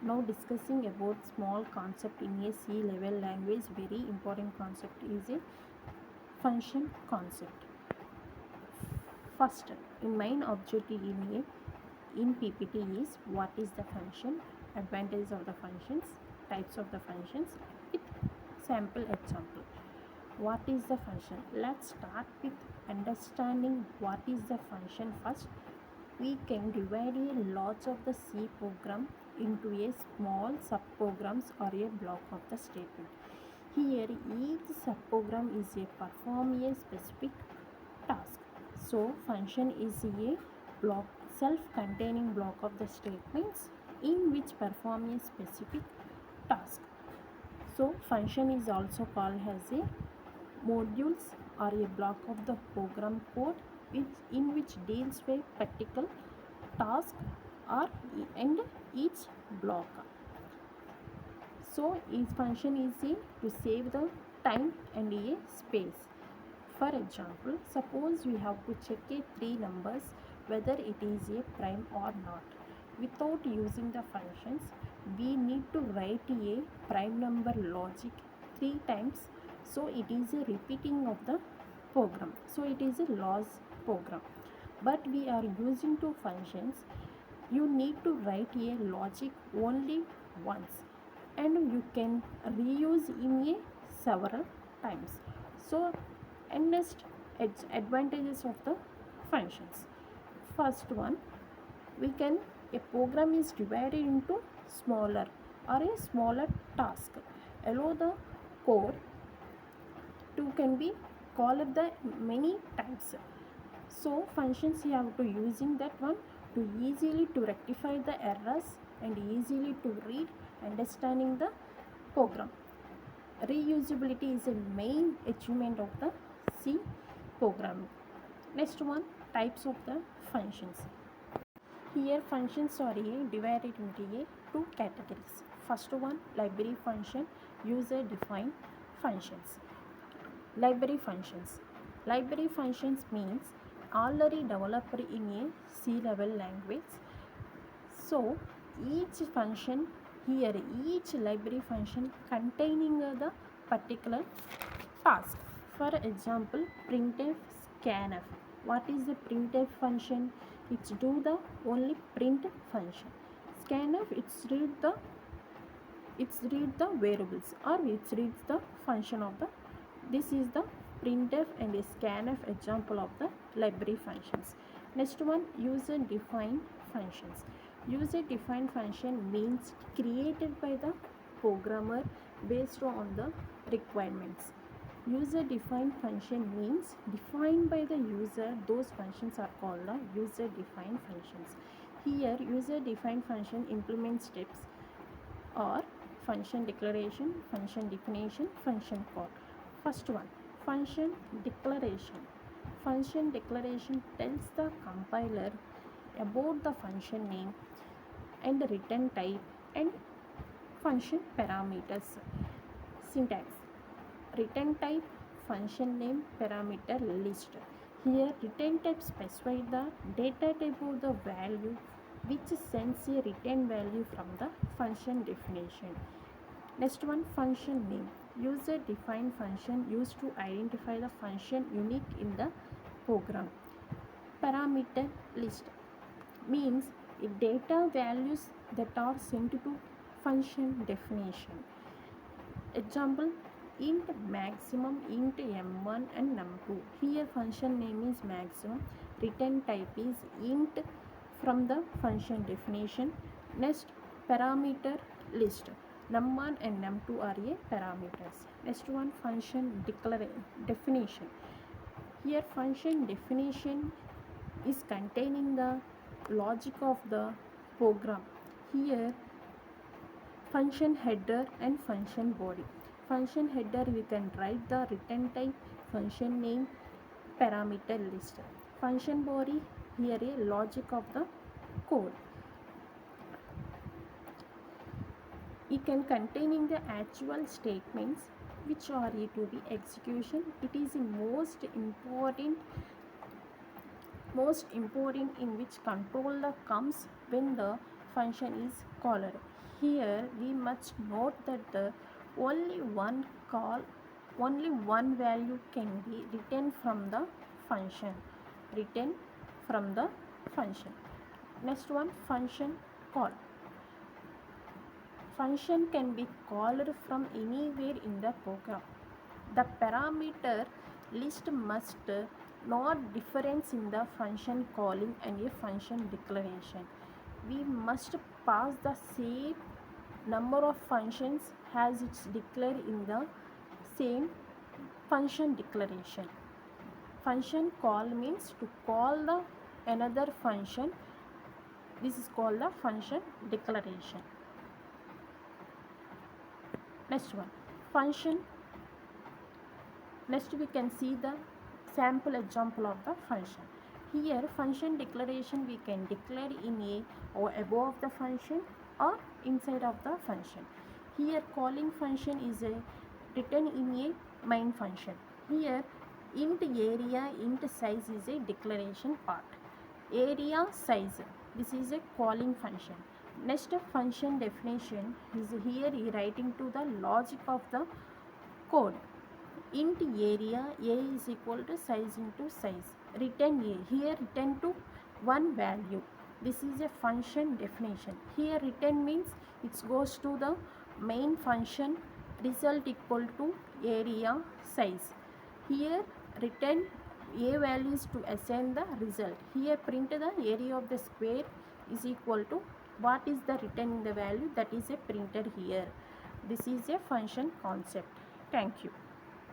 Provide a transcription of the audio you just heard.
Now discussing about small concept in a C level language. Very important concept is a function concept. First, main objective in PPT is what is the function, advantage of the functions, types of the functions with sample example. What is the function? Let's start with understanding what is the function first. We can divide a lot of the C program into a small subprograms or a block of the statement. Here each subprogram is a perform a specific task. So function is a block, self-containing block of the statements in which perform a specific task. So function is also called as a modules or a block of the program code in which deals with particular task or and each block. So each function is a to save the time and a space. For example, suppose we have to check a three numbers whether it is a prime or not. Without using the functions, we need to write a prime number logic three times. So it is a repeating of the program. So it is a loss program. But we are using two functions. You need to write a logic only once, and you can reuse in a several times. So and next, advantages of the functions. First one, we can a program is divided into smaller or a smaller task. Allow the code to can be called the many times. So functions you have to using that one to easily to rectify the errors and easily to read understanding the program. Reusability is a main achievement of the C programming. Next one, types of the functions. Here functions are divided into two categories. First one, library function, user defined functions. Library functions. Library functions means already developed in a C level language. So each function here, each library function containing the particular task. For example, printf, scanf. What is the printf function? It's do the only print function. Scanf, it's read the variables or it's reads the function of the. This is the printf and a scanf example of the library functions. Next one, user defined functions. User defined function means created by the programmer based on the requirements. User defined function means defined by the user. Those functions are called the user defined functions. Here user defined function implements steps or function declaration, function definition, function call. First one, function declaration. Function declaration tells the compiler about the function name and the return type and function parameters. Syntax: return type, function name, parameter list. Here return type specifies the data type of the value which sends a return value from the function definition. Next one, function name. User defined function used to identify the function unique in the program. Parameter list means data values that are sent to function definition. Example, int maximum, int m1 and num2. Here function name is maximum, return type is int from the function definition. Next, parameter list. Num1 and num2 are a parameters. Next one, function definition. Here function definition is containing the logic of the program. Here function header and function body. Function header we can write the return type, function name, parameter list. Function body, here a logic of the code. It can containing the actual statements which are to be execution. It is the most important in which control comes when the function is called. Here we must note that the only one call, only one value can be written from the function. Written from the function. Next one, function call. Function can be called from anywhere in the program. The parameter list must not difference in the function calling and a function declaration. We must pass the same number of functions as it's declared in the same function declaration. Function call means to call the another function. This is called the function declaration. Next one, function. Next we can see the sample example of the function. Here function declaration we can declare in a or above the function or inside of the function. Here calling function is written in a main function. Here int area, int size is a declaration part. Area size, this is a calling function. Next function definition is here writing to the logic of the code. Int area, a is equal to size into size. Return a, here return to one value. This is a function definition. Here return means it goes to the main function. Result equal to area size. Here return a values to assign the result. Here print the area of the square is equal to what is the return in the value, that is a printed here. This is a function concept. Thank you.